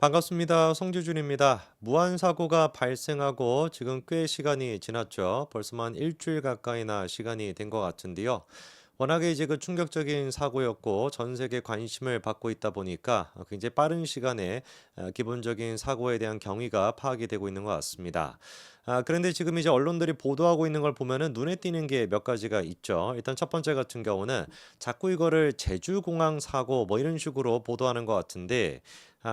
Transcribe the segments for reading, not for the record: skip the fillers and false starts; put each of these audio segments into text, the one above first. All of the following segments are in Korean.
반갑습니다. 송주준입니다. 무한 사고가 발생하고 지금 꽤 시간이 지났죠. 벌써 한 일주일 가까이나 시간이 된 것 같은데요. 워낙에 이제 그 충격적인 사고였고 전 세계 관심을 받고 있다 보니까 굉장히 빠른 시간에 기본적인 사고에 대한 경위가 파악이 되고 있는 것 같습니다. 그런데 지금 이제 언론들이 보도하고 있는 걸 보면은 눈에 띄는 게 몇 가지가 있죠. 일단 첫 번째 같은 경우는 자꾸 이거를 제주공항 사고 뭐 이런 식으로 보도하는 것 같은데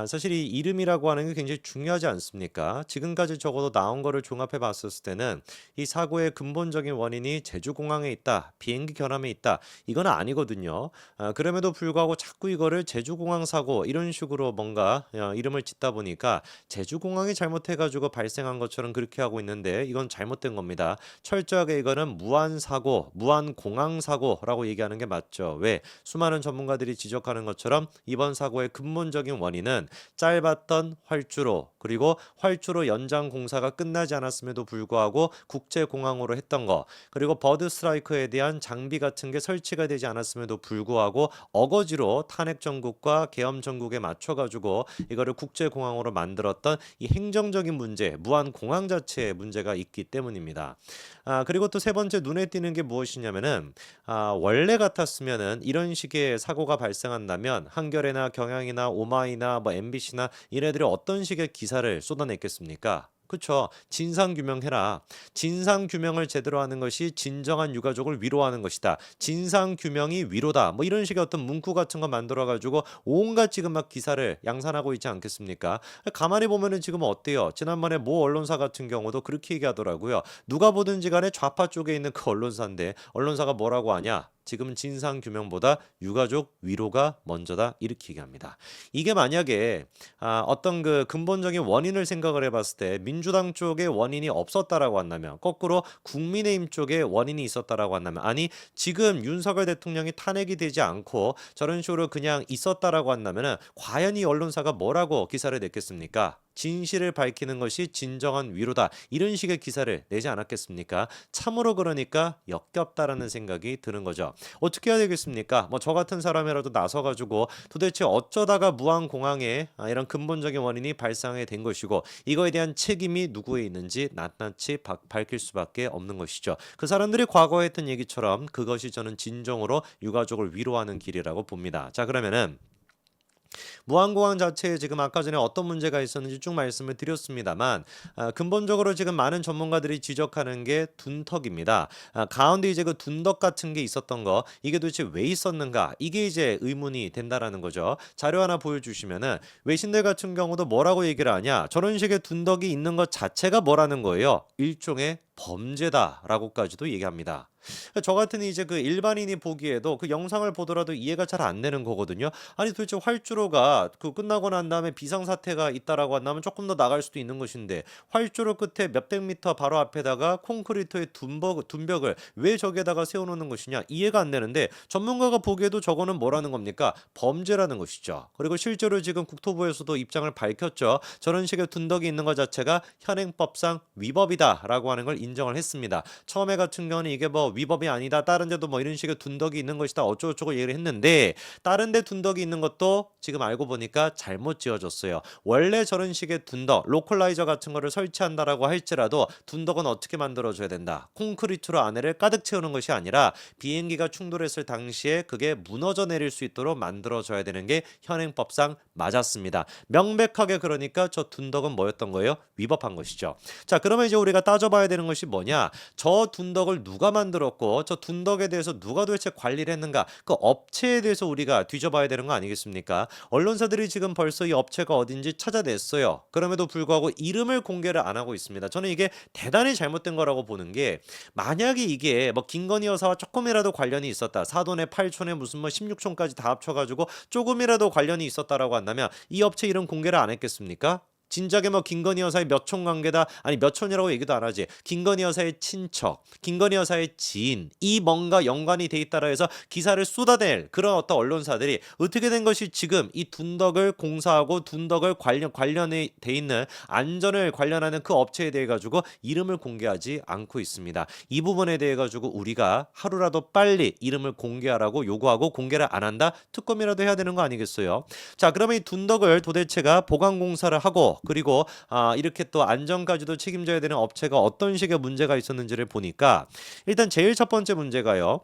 사실 이 이름이라고 하는 게 굉장히 중요하지 않습니까? 지금까지 적어도 나온 거를 종합해 봤었을 때는 이 사고의 근본적인 원인이 제주공항에 있다, 비행기 결함에 있다, 이건 아니거든요. 그럼에도 불구하고 자꾸 이거를 제주공항 사고 이런 식으로 뭔가 이름을 짓다 보니까 제주공항이 잘못해가지고 발생한 것처럼 그렇게 하고 있는데 이건 잘못된 겁니다. 철저하게 이거는 무한사고, 무한공항사고라고 얘기하는 게 맞죠. 왜? 수많은 전문가들이 지적하는 것처럼 이번 사고의 근본적인 원인은 짧았던 활주로, 그리고 활주로 연장 공사가 끝나지 않았음에도 불구하고 국제공항으로 했던 거, 그리고 버드 스트라이커에 대한 장비 같은 게 설치가 되지 않았음에도 불구하고 어거지로 탄핵 정국과 계엄 정국에 맞춰가지고 이거를 국제공항으로 만들었던 이 행정적인 문제, 무한 공항 자체에 문제가 있기 때문입니다. 그리고 또 세 번째 눈에 띄는 게 무엇이냐면은 원래 같았으면은 이런 식의 사고가 발생한다면 한겨레나 경향이나 오마이나 뭐 MBC나 이네들이 어떤 식의 기사를 쏟아냈겠습니까? 그쵸. 진상규명해라. 진상규명을 제대로 하는 것이 진정한 유가족을 위로하는 것이다. 진상규명이 위로다. 뭐 이런 식의 어떤 문구 같은 거 만들어가지고 온갖 지금 막 기사를 양산하고 있지 않겠습니까? 가만히 보면은 지금 어때요? 지난번에 모 언론사 같은 경우도 그렇게 얘기하더라고요. 누가 보든지 간에 좌파 쪽에 있는 그 언론사인데 언론사가 뭐라고 하냐? 지금 진상 규명보다 유가족 위로가 먼저다 이렇게 얘기합니다. 이게 만약에 어떤 그 근본적인 원인을 생각을 해봤을 때 민주당 쪽에 원인이 없었다라고 한다면 거꾸로 국민의힘 쪽에 원인이 있었다라고 한다면 아니 지금 윤석열 대통령이 탄핵이 되지 않고 저런 식으로 그냥 있었다라고 한다면은 과연 이 언론사가 뭐라고 기사를 냈겠습니까? 진실을 밝히는 것이 진정한 위로다. 이런 식의 기사를 내지 않았겠습니까? 참으로 그러니까 역겹다라는 생각이 드는 거죠. 어떻게 해야 되겠습니까? 뭐 저 같은 사람이라도 나서 가지고 도대체 어쩌다가 무한공항에 이런 근본적인 원인이 발생하게 된 것이고 이거에 대한 책임이 누구에 있는지 낱낱이 밝힐 수밖에 없는 것이죠. 그 사람들이 과거에 했던 얘기처럼 그것이 저는 진정으로 유가족을 위로하는 길이라고 봅니다. 자, 그러면은 무한공항 자체에 지금 아까 전에 어떤 문제가 있었는지 쭉 말씀을 드렸습니다만 근본적으로 지금 많은 전문가들이 지적하는 게 둔턱입니다. 가운데 이제 그 둔덕 같은 게 있었던 거 이게 도대체 왜 있었는가 이게 이제 의문이 된다라는 거죠. 자료 하나 보여주시면은 외신들 같은 경우도 뭐라고 얘기를 하냐 저런 식의 둔덕이 있는 것 자체가 뭐라는 거예요. 일종의 범죄다라고까지도 얘기합니다. 저 같은 이제 그 일반인이 보기에도 그 영상을 보더라도 이해가 잘 안 되는 거거든요. 아니 도대체 활주로가 그 끝나고 난 다음에 비상사태가 있다라고 한다면 조금 더 나갈 수도 있는 것인데 활주로 끝에 몇백 미터 바로 앞에다가 콘크리트의 둔벽을 왜 저기에다가 세워놓는 것이냐 이해가 안 되는데 전문가가 보기에도 저거는 뭐라는 겁니까? 범죄라는 것이죠. 그리고 실제로 지금 국토부에서도 입장을 밝혔죠. 저런 식의 둔덕이 있는 것 자체가 현행법상 위법이다라고 하는 걸 인정을 했습니다. 처음에 같은 경우는 이게 뭐 위법이 아니다. 다른 데도 뭐 이런 식의 둔덕이 있는 것이다. 어쩌고저쩌고 얘기를 했는데 다른 데 둔덕이 있는 것도 지금 알고 보니까 잘못 지어졌어요. 원래 저런 식의 둔덕, 로컬라이저 같은 거를 설치한다라고 할지라도 둔덕은 어떻게 만들어줘야 된다. 콘크리트로 안에를 가득 채우는 것이 아니라 비행기가 충돌했을 당시에 그게 무너져 내릴 수 있도록 만들어줘야 되는 게 현행법상 맞았습니다. 명백하게 그러니까 저 둔덕은 뭐였던 거예요? 위법한 것이죠. 자, 그러면 이제 우리가 따져봐야 되는 것이 뭐냐? 저 둔덕을 누가 만들었고 저 둔덕에 대해서 누가 도대체 관리를 했는가? 그 업체에 대해서 우리가 뒤져봐야 되는 거 아니겠습니까? 언론사들이 지금 벌써 이 업체가 어딘지 찾아냈어요. 그럼에도 불구하고 이름을 공개를 안 하고 있습니다. 저는 이게 대단히 잘못된 거라고 보는 게 만약에 이게 뭐 김건희 여사와 조금이라도 관련이 있었다. 사돈의 8촌에 무슨 뭐 16촌까지 다 합쳐가지고 조금이라도 관련이 있었다라고 한다면 이 업체 이름 공개를 안 했겠습니까? 진작에 뭐 김건희 여사의 몇 촌 관계다, 아니 몇 촌이라고 얘기도 안 하지. 김건희 여사의 친척, 김건희 여사의 지인, 이 뭔가 연관이 돼 있다라 해서 기사를 쏟아낼 그런 어떤 언론사들이 어떻게 된 것이 지금 이 둔덕을 공사하고 둔덕을 관련에 돼 있는 안전을 관련하는 그 업체에 대해 가지고 이름을 공개하지 않고 있습니다. 이 부분에 대해 가지고 우리가 하루라도 빨리 이름을 공개하라고 요구하고 공개를 안 한다? 특검이라도 해야 되는 거 아니겠어요? 자, 그러면 이 둔덕을 도대체가 보강공사를 하고 그리고 이렇게 또 안전까지도 책임져야 되는 업체가 어떤 식의 문제가 있었는지를 보니까 일단 제일 첫 번째 문제가요.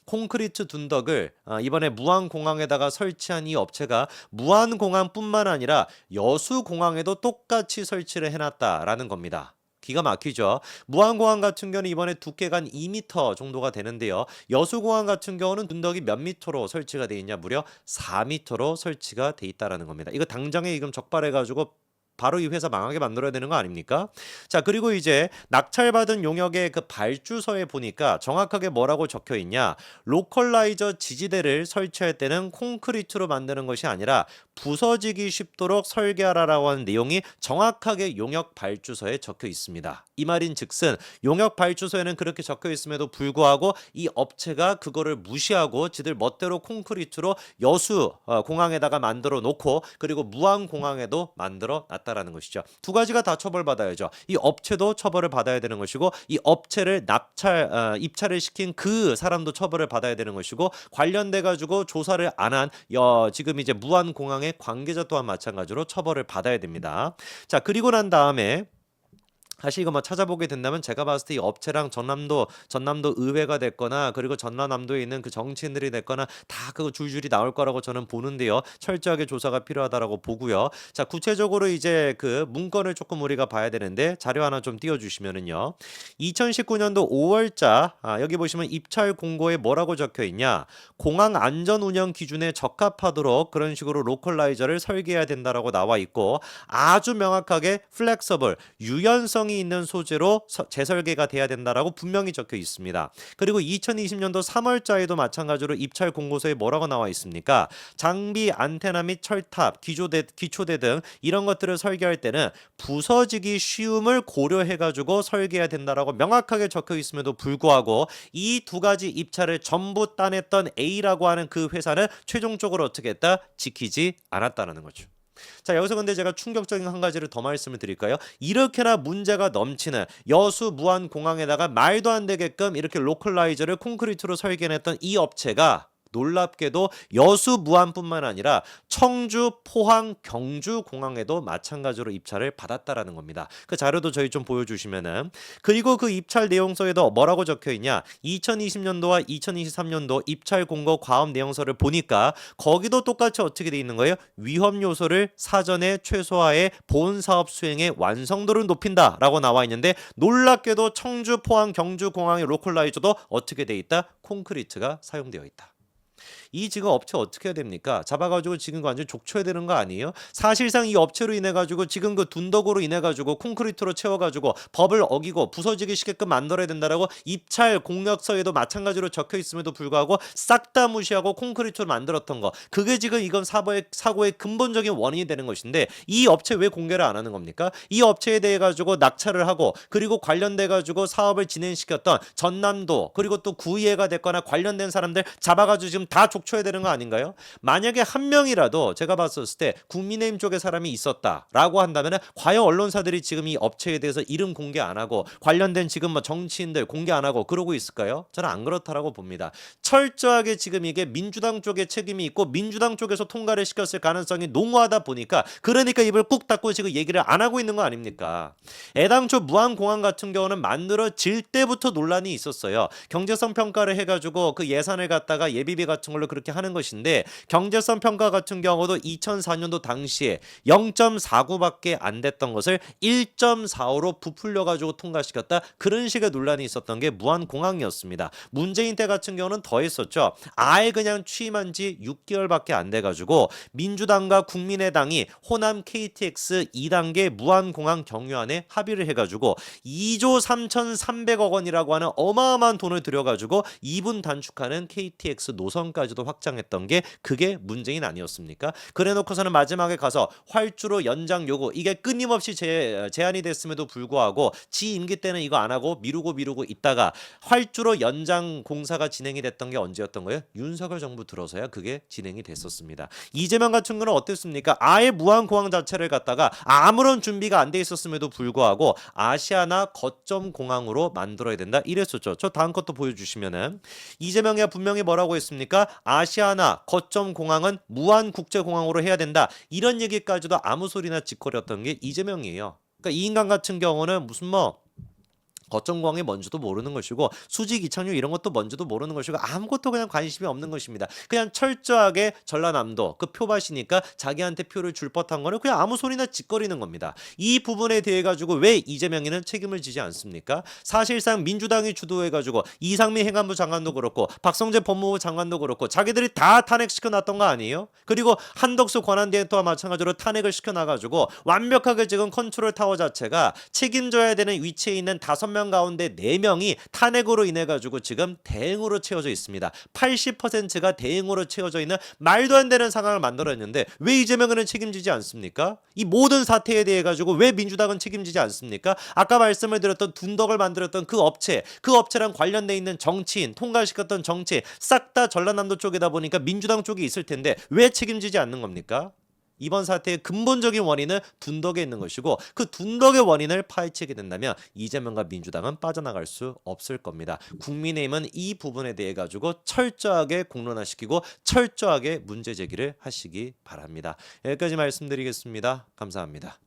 콘크리트 둔덕을 이번에 무안공항에다가 설치한 이 업체가 무안공항뿐만 아니라 여수공항에도 똑같이 설치를 해놨다라는 겁니다. 기가 막히죠. 무안공항 같은 경우는 이번에 두께가 한 2m 정도가 되는데요. 여수공항 같은 경우는 둔덕이 몇 미터로 설치가 돼 있냐? 무려 4m로 설치가 돼 있다라는 겁니다. 이거 당장에 지금 적발해가지고 바로 이 회사 망하게 만들어야 되는 거 아닙니까? 자, 그리고 이제 낙찰받은 용역의 그 발주서에 보니까 정확하게 뭐라고 적혀 있냐? 로컬라이저 지지대를 설치할 때는 콘크리트로 만드는 것이 아니라 부서지기 쉽도록 설계하라라고 하는 내용이 정확하게 용역 발주서에 적혀 있습니다. 이 말인 즉슨 용역 발주서에는 그렇게 적혀 있음에도 불구하고 이 업체가 그거를 무시하고 지들 멋대로 콘크리트로 여수 공항에다가 만들어 놓고 그리고 무안 공항에도 만들어 놨다라는 것이죠. 두 가지가 다 처벌받아야죠. 이 업체도 처벌을 받아야 되는 것이고 이 업체를 입찰을 시킨 그 사람도 처벌을 받아야 되는 것이고 관련돼 가지고 조사를 안 한 지금 이제 무안 공항의 관계자 또한 마찬가지로 처벌을 받아야 됩니다. 자, 그리고 난 다음에 다시 이거 뭐 찾아보게 된다면 제가 봤을 때 이 업체랑 전남도 의회가 됐거나 그리고 전라남도에 있는 그 정치인들이 됐거나 다 그거 줄줄이 나올 거라고 저는 보는데요. 철저하게 조사가 필요하다라고 보고요. 자, 구체적으로 이제 그 문건을 조금 우리가 봐야 되는데 자료 하나 좀 띄워주시면은요. 2019년도 5월자 여기 보시면 입찰 공고에 뭐라고 적혀 있냐? 공항 안전 운영 기준에 적합하도록 그런 식으로 로컬라이저를 설계해야 된다라고 나와 있고 아주 명확하게 플렉서블 유연성 이 있는 소재로 재설계가 돼야 된다라고 분명히 적혀 있습니다. 그리고 2020년도 3월자에도 마찬가지로 입찰 공고서에 뭐라고 나와 있습니까? 장비, 안테나 및 철탑, 기초대 등 이런 것들을 설계할 때는 부서지기 쉬움을 고려해가지고 설계해야 된다라고 명확하게 적혀 있음에도 불구하고 이 두 가지 입찰을 전부 따냈던 A라고 하는 그 회사는 최종적으로 어떻게 했다? 지키지 않았다는 거죠. 자, 여기서 근데 제가 충격적인 한 가지를 더 말씀을 드릴까요? 이렇게나 문제가 넘치는 여수 무안공항에다가 말도 안 되게끔 이렇게 로컬라이저를 콘크리트로 설계했던 이 업체가 놀랍게도 여수 무안뿐만 아니라 청주, 포항, 경주 공항에도 마찬가지로 입찰을 받았다라는 겁니다. 그 자료도 저희 좀 보여주시면은 그리고 그 입찰 내용서에도 뭐라고 적혀 있냐? 2020년도와 2023년도 입찰 공고 과업 내용서를 보니까 거기도 똑같이 어떻게 돼 있는 거예요? 위험 요소를 사전에 최소화해 본 사업 수행의 완성도를 높인다라고 나와 있는데 놀랍게도 청주, 포항, 경주 공항의 로컬라이저도 어떻게 돼 있다? 콘크리트가 사용되어 있다. 이 지금 업체 어떻게 해야 됩니까? 잡아가지고 지금 완전 족쳐야 되는 거 아니에요? 사실상 이 업체로 인해 가지고 지금 그 둔덕으로 인해 가지고 콘크리트로 채워가지고 법을 어기고 부서지기 쉽게끔 만들어야 된다라고 입찰 공약서에도 마찬가지로 적혀 있음에도 불구하고 싹 다 무시하고 콘크리트로 만들었던 거, 그게 지금 이건 사고의 근본적인 원인이 되는 것인데 이 업체 왜 공개를 안 하는 겁니까? 이 업체에 대해 가지고 낙찰을 하고 그리고 관련돼 가지고 사업을 진행시켰던 전남도 그리고 또 구의회가 됐거나 관련된 사람들 잡아가지고 지금 다 족쳐야 되는 거 아닌가요? 만약에 한 명이라도 제가 봤었을 때 국민의힘 쪽에 사람이 있었다라고 한다면 과연 언론사들이 지금 이 업체에 대해서 이름 공개 안 하고 관련된 지금 뭐 정치인들 공개 안 하고 그러고 있을까요? 저는 안 그렇다라고 봅니다. 철저하게 지금 이게 민주당 쪽에 책임이 있고 민주당 쪽에서 통과를 시켰을 가능성이 농후하다 보니까 그러니까 입을 꾹 닫고 지금 얘기를 안 하고 있는 거 아닙니까? 애당초 무안공항 같은 경우는 만들어질 때부터 논란이 있었어요. 경제성 평가를 해가지고 그 예산을 갖다가 예비비 같은 걸로 그렇게 하는 것인데 경제성 평가 같은 경우도 2004년도 당시에 0.49밖에 안 됐던 것을 1.45로 부풀려 가지고 통과시켰다. 그런 식의 논란이 있었던 게 무안공항이었습니다. 문재인 때 같은 경우는 더 했었죠. 아예 그냥 취임한 지 6개월밖에 안 돼 가지고 민주당과 국민의당이 호남 KTX 2단계 무안공항 경유안에 합의를 해 가지고 2조 3,300억 원이라고 하는 어마어마한 돈을 들여 가지고 2분 단축하는 KTX 노선까지도 연장제도 확장했던 게 그게 문재인 아니었습니까? 그래놓고서는 마지막에 가서 활주로 연장 요구 이게 끊임없이 제안이 됐음에도 불구하고 지 임기 때는 이거 안 하고 미루고 있다가 활주로 연장 공사가 진행이 됐던 게 언제였던 거예요? 윤석열 정부 들어서야 그게 진행이 됐었습니다. 이재명 같은 경우는 어땠습니까? 아예 무한공항 자체를 갖다가 아무런 준비가 안 돼 있었음에도 불구하고 아시아나 거점 공항으로 만들어야 된다 이랬었죠. 저 다음 것도 보여주시면은 이재명이 분명히 뭐라고 했습니까? 아시아나 거점 공항은 무한 국제 공항으로 해야 된다. 이런 얘기까지도 아무 소리나 짓거렸던 게 이재명이에요. 그러니까 이 인간 같은 경우는 무슨 뭐 거점공항이 뭔지도 모르는 것이고 수직 이착륙 이런 것도 뭔지도 모르는 것이고 아무것도 그냥 관심이 없는 것입니다. 그냥 철저하게 전라남도 그 표밭이니까 자기한테 표를 줄 법한 거는 그냥 아무 소리나 짓거리는 겁니다. 이 부분에 대해 가지고 왜 이재명이는 책임을 지지 않습니까? 사실상 민주당이 주도해 가지고 이상민 행안부 장관도 그렇고 박성재 법무부 장관도 그렇고 자기들이 다 탄핵시켜 놨던 거 아니에요? 그리고 한덕수 권한대행또와 마찬가지로 탄핵을 시켜 놔 가지고 완벽하게 지금 컨트롤 타워 자체가 책임져야 되는 위치에 있는 5명 가운데 4명이 탄핵으로 인해 가지고 지금 대응으로 채워져 있습니다. 80%가 대응으로 채워져 있는 말도 안 되는 상황을 만들었는데 왜 이재명은 책임지지 않습니까? 이 모든 사태에 대해 가지고 왜 민주당은 책임지지 않습니까? 아까 말씀을 드렸던 둔덕을 만들었던 그 업체랑 관련돼 있는 정치인, 통과시켰던 정치 싹 다 전라남도 쪽이다 보니까 민주당 쪽이 있을 텐데 왜 책임지지 않는 겁니까? 이번 사태의 근본적인 원인은 둔덕에 있는 것이고 그 둔덕의 원인을 파헤치게 된다면 이재명과 민주당은 빠져나갈 수 없을 겁니다. 국민의힘은 이 부분에 대해 가지고 철저하게 공론화시키고 철저하게 문제 제기를 하시기 바랍니다. 여기까지 말씀드리겠습니다. 감사합니다.